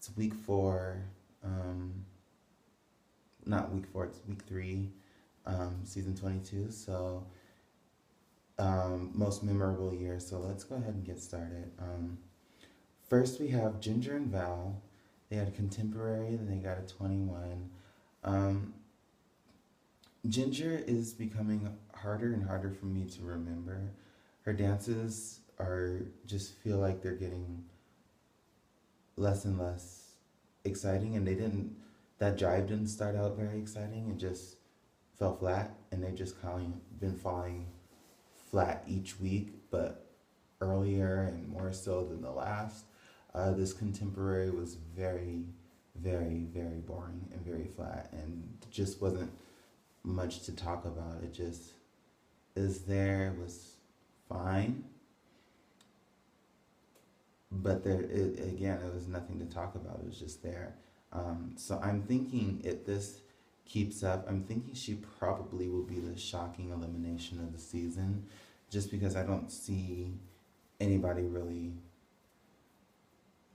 It's week 4. Not week 4. It's week 3. Season 22. So most memorable year. So let's go ahead and get started. First, we have Ginger and Val. They had a contemporary, then they got a 21. Um, Ginger is becoming harder and harder for me to remember. Her dances are just feel like they're getting less and less exciting, and they didn't. That drive didn't start out very exciting. It just fell flat, and they've just kind of been falling flat each week, but earlier and more so than the last. This contemporary was very, very, very boring and very flat, and just wasn't much to talk about. It just is there, it was fine, but it was nothing to talk about. It was just there. So I'm thinking if this keeps up, I'm thinking she probably will be the shocking elimination of the season, just because I don't see anybody really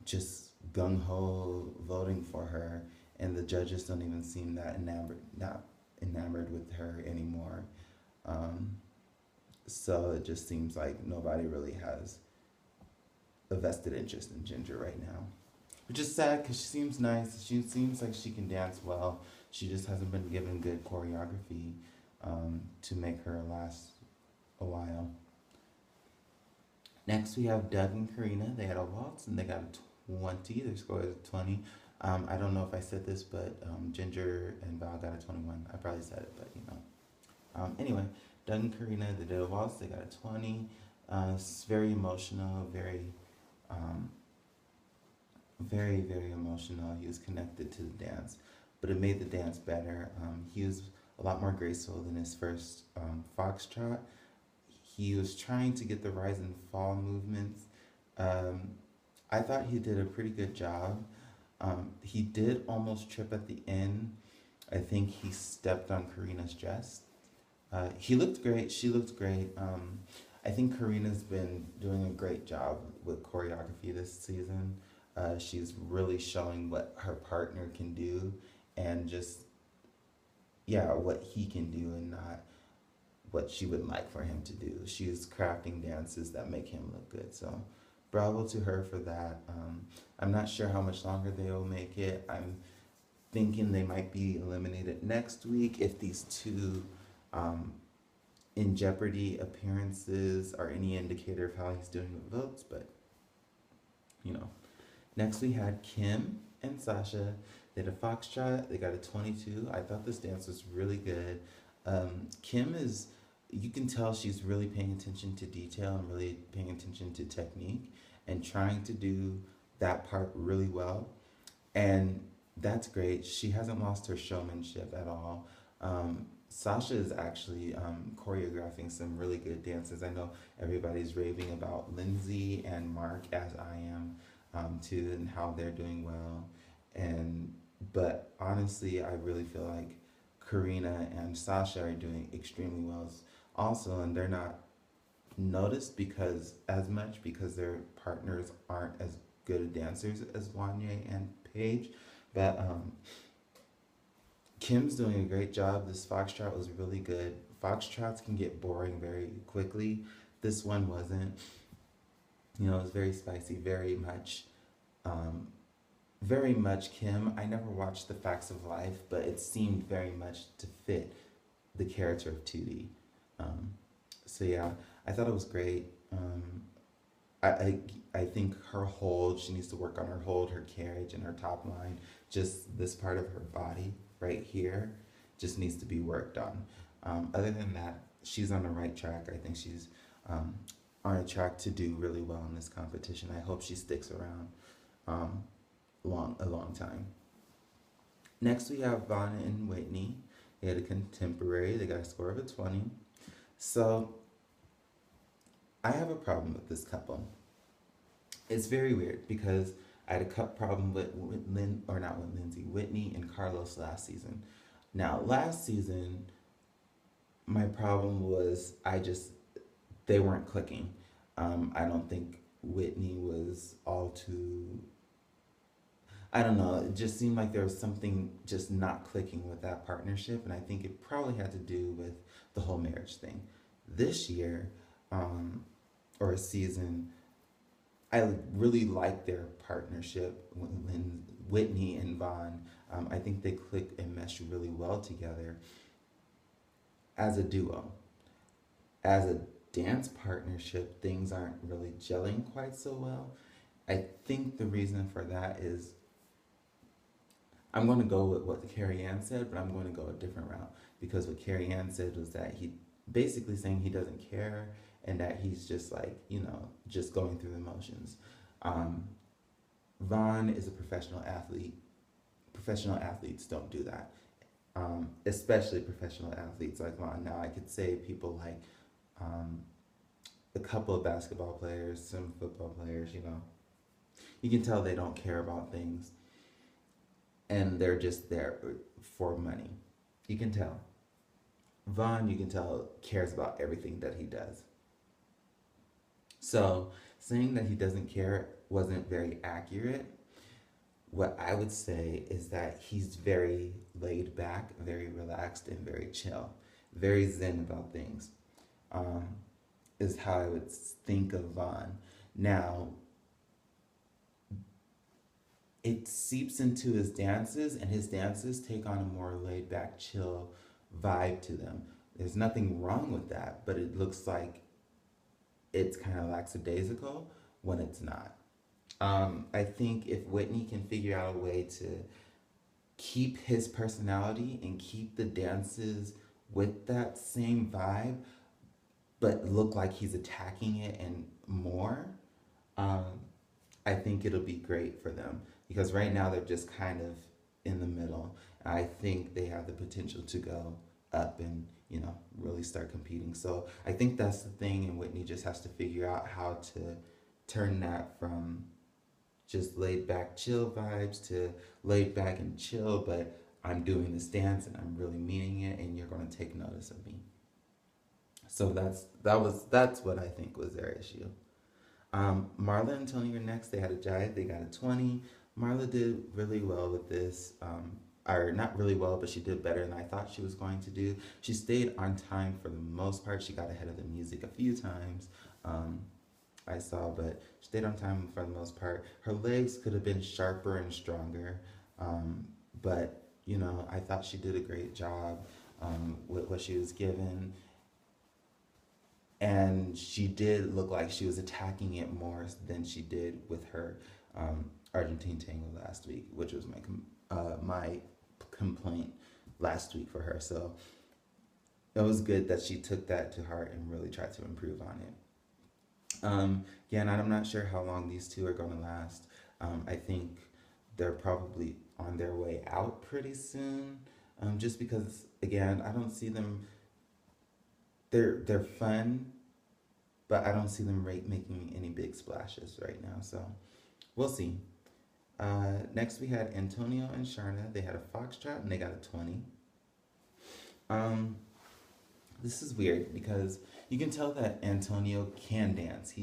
just gung ho voting for her, and the judges don't even seem that enamored with her anymore. Um, so it just seems like nobody really has a vested interest in Ginger right now, which is sad because she seems nice. She seems like she can dance well. She just hasn't been given good choreography to make her last a while. Next, we have Doug and Karina. They had a waltz and they got a 20. Their score is a 20. I don't know if I said this, but Ginger and Val got a 21. I probably said it, but you know. Anyway, Doug and Karina, they did a waltz. They got a 20. It's very emotional, um, very, very emotional. He was connected to the dance, but it made the dance better. He was a lot more graceful than his first foxtrot. He was trying to get the rise and fall movements. Um, I thought he did a pretty good job. He did almost trip at the end. I think he stepped on Karina's dress. He looked great. She looked great. I think Karina's been doing a great job with choreography this season. She's really showing what her partner can do, and just, yeah, what he can do and not what she would like for him to do. She's crafting dances that make him look good. So bravo to her for that. I'm not sure how much longer they'll make it. I'm thinking they might be eliminated next week if these two um, in jeopardy appearances are any indicator of how he's doing with votes, but you know. Next we had Kim and Sasha. They had a foxtrot. They got a 22. I thought this dance was really good. Kim is, you can tell she's really paying attention to detail and really paying attention to technique and trying to do that part really well. And that's great. She hasn't lost her showmanship at all. Sasha is actually choreographing some really good dances. I know everybody's raving about Lindsay and Mark, as I am, too, and how they're doing well. But honestly, I really feel like Karina and Sasha are doing extremely well also, and they're not noticed because their partners aren't as good at dancers as Wanye and Paige. But Kim's doing a great job. This foxtrot was really good. Foxtrots can get boring very quickly. This one wasn't. You know, it was very spicy, um, very much Kim. I never watched The Facts of Life, but it seemed very much to fit the character of Tootie. Um, so yeah, I thought it was great. I, I I think her hold, she needs to work on her hold, her carriage, and her top line. Just this part of her body right here just needs to be worked on. Other than that, she's on the right track. I think she's um, on a track to do really well in this competition. I hope she sticks around um, a long time. Next, we have Vaughn and Whitney. They had a contemporary. They got a score of a 20. So I have a problem with this couple. It's very weird because I had a cup problem with not with Lindsay, Whitney and Carlos last season. Now, last season, my problem was they weren't clicking. I don't think Whitney was all too, I don't know, it just seemed like there was something just not clicking with that partnership, and I think it probably had to do with the whole marriage thing. This year, um, or season, I really like their partnership when Whitney and Vaughn. I think they click and mesh really well together as a duo. As a dance partnership, things aren't really gelling quite so well. I think the reason for that is I'm going to go with what Carrie Ann said, but I'm going to go a different route because what Carrie Ann said was that he basically saying he doesn't care and that he's just like, just going through the motions. Um, Vaughn is a professional athlete. Professional athletes don't do that, especially professional athletes like Vaughn. Now, I could say people like um, a couple of basketball players, some football players, you can tell they don't care about things and they're just there for money. You can tell. Vaughn, you can tell, cares about everything that he does. So saying that he doesn't care wasn't very accurate. What I would say is that he's very laid back, very relaxed, and very chill, very zen about things. Um, is how I would think of Vaughn. Now, it seeps into his dances, and his dances take on a more laid back, chill vibe to them. There's nothing wrong with that, but it looks like it's kind of lackadaisical when it's not. I think if Whitney can figure out a way to keep his personality and keep the dances with that same vibe, but look like he's attacking it and more, um, I think it'll be great for them because right now they're just kind of in the middle. I think they have the potential to go up and really start competing. So I think that's the thing, and Whitney just has to figure out how to turn that from just laid back chill vibes to laid back and chill, but I'm doing this dance and I'm really meaning it, and you're going to take notice of me. So that's what I think was their issue. Marla and Tony were next. They had a jive. They got a 20. Marla did really well with this. Or not really well, but she did better than I thought she was going to do. She stayed on time for the most part. She got ahead of the music a few times. I saw, but she stayed on time for the most part. Her legs could have been sharper and stronger, but I thought she did a great job with what she was given. And she did look like she was attacking it more than she did with her Argentine tango last week, which was my complaint last week for her. So it was good that she took that to heart and really tried to improve on it. Yeah, and I'm not sure how long these two are going to last. I think they're probably on their way out pretty soon. Just because, again, I don't see them. They're fun, but I don't see them making any big splashes right now. So we'll see. Next we had Antonio and Sharna. They had a foxtrot and they got a 20. This is weird because you can tell that Antonio can dance.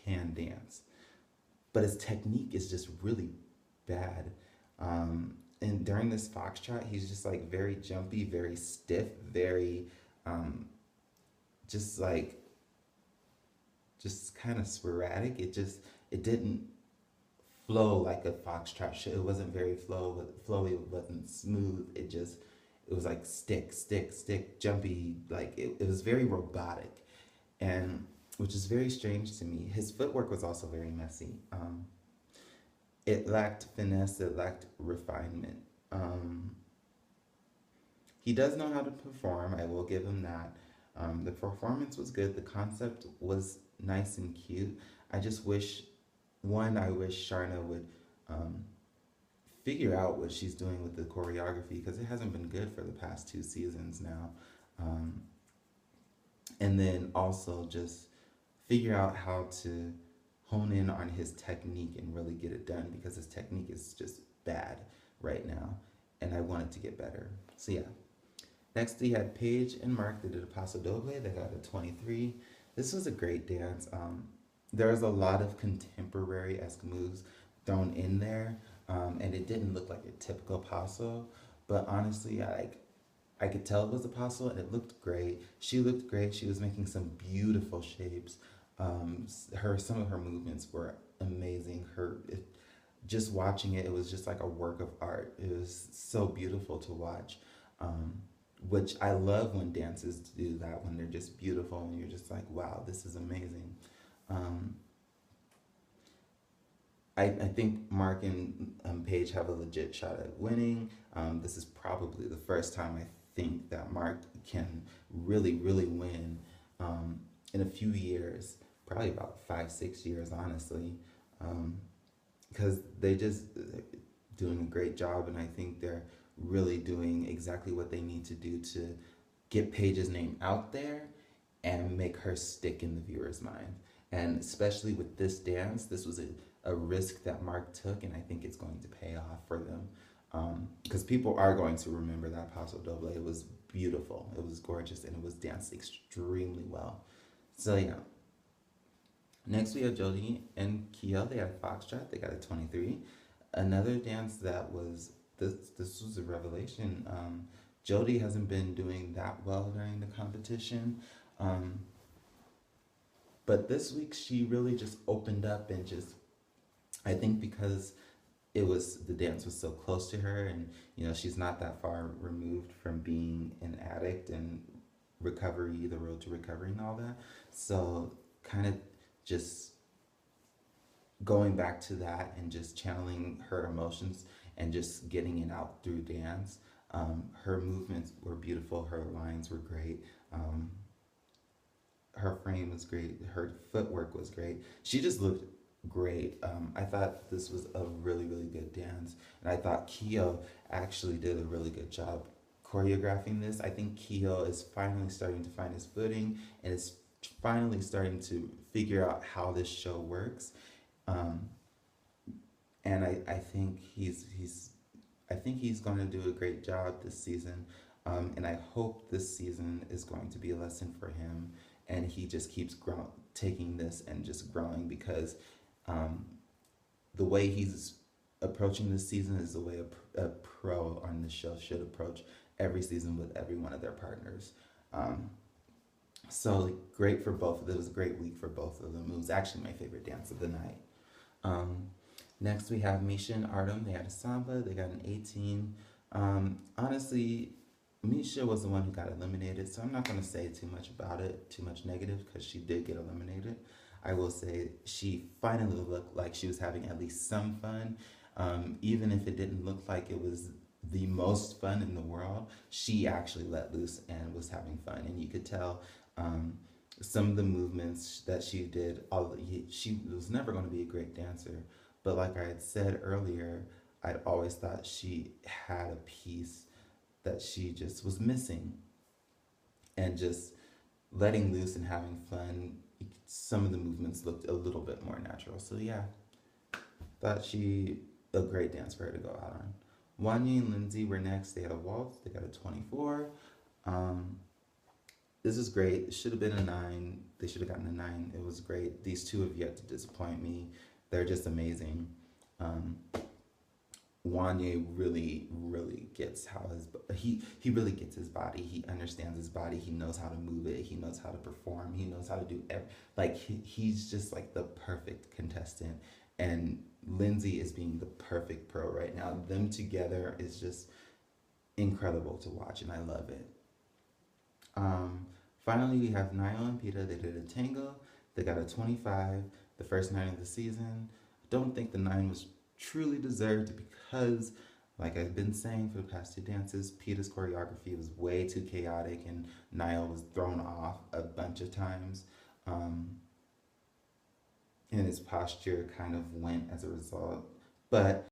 Can dance, but his technique is just really bad. And during this foxtrot, he's just like very jumpy, very stiff, very just kind of sporadic. It didn't flow like a foxtrot should. It wasn't very flowy. It wasn't smooth. It was like stick, jumpy. Like it was very robotic, and which is very strange to me. His footwork was also very messy. It lacked finesse. It lacked refinement. He does know how to perform. I will give him that. The performance was good. The concept was nice and cute. I just wish, I wish Sharna would figure out what she's doing with the choreography because it hasn't been good for the past 2 seasons now. And then also just figure out how to hone in on his technique and really get it done because his technique is just bad right now. And I want it to get better. So yeah. Next we had Paige and Mark. They did a Paso Doble. They got a 23. This was a great dance. There was a lot of contemporary-esque moves thrown in there. and it didn't look like a typical paso. But honestly, I could tell it was a paso, and it looked great. She looked great. She was making some beautiful shapes. Some of her movements were amazing. Just watching it, it was just like a work of art. It was so beautiful to watch. Um, which I love when dances do that, when they're just beautiful and you're just like, wow, this is amazing. Um, I think Mark and Paige have a legit shot at winning. This is probably the first time I think that Mark can really, really win in a few years, probably about 5, 6 years, honestly, because they just doing a great job, and I think they're really doing exactly what they need to do to get Paige's name out there and make her stick in the viewer's mind. And especially with this dance, this was a risk that Mark took, and I think it's going to pay off for them. Because people are going to remember that Paso Doble. It was beautiful, it was gorgeous, and it was danced extremely well. So, yeah. Next, we have Jodie and Kia. They had a foxtrot, they got a 23. Another dance that was, this was a revelation. Jodie hasn't been doing that well during the competition. Um, but this week she really just opened up and just, I think because the dance was so close to her, and she's not that far removed from being an addict and recovery, the road to recovery and all that. So kind of just going back to that and just channeling her emotions and just getting it out through dance. Her movements were beautiful. Her lines were great. Her frame was great. Her footwork was great. She just looked great. I thought this was a really, really good dance. And I thought Keo actually did a really good job choreographing this. I think Keo is finally starting to find his footing and is finally starting to figure out how this show works. Um, and I think he's going to do a great job this season. And I hope this season is going to be a lesson for him, and he just keeps taking this and just growing, because the way he's approaching this season is the way a pro on the show should approach every season with every one of their partners. So great for both of them. It was a great week for both of them. It was actually my favorite dance of the night. Um, Next, we have Misha and Artem. They had a samba. They got an 18. Honestly, Misha was the one who got eliminated, so I'm not going to say too much about it, too much negative, because she did get eliminated. I will say she finally looked like she was having at least some fun. Even if it didn't look like it was the most fun in the world, she actually let loose and was having fun. And you could tell some of the movements that she did, she was never going to be a great dancer. But like I had said earlier, I'd always thought she had a piece that she just was missing. And just letting loose and having fun, some of the movements looked a little bit more natural. So yeah, thought a great dance for her to go out on. Wanya and Lindsay were next. They had a waltz. They got a 24. This is great. It should have been a 9. They should have gotten a 9. It was great. These two have yet to disappoint me. They're just amazing. Wanya really, really gets how he really gets his body. He understands his body. He knows how to move it. He knows how to perform. He knows how to do he's just like the perfect contestant. And Lindsay is being the perfect pro right now. Them together is just incredible to watch, and I love it. Finally, we have Niall and Peta. They did a tango. They got a 25, the first 9 of the season. I don't think the 9 was truly deserved, because, like I've been saying for the past 2 dances, Peta's choreography was way too chaotic, and Niall was thrown off a bunch of times. And his posture kind of went as a result. But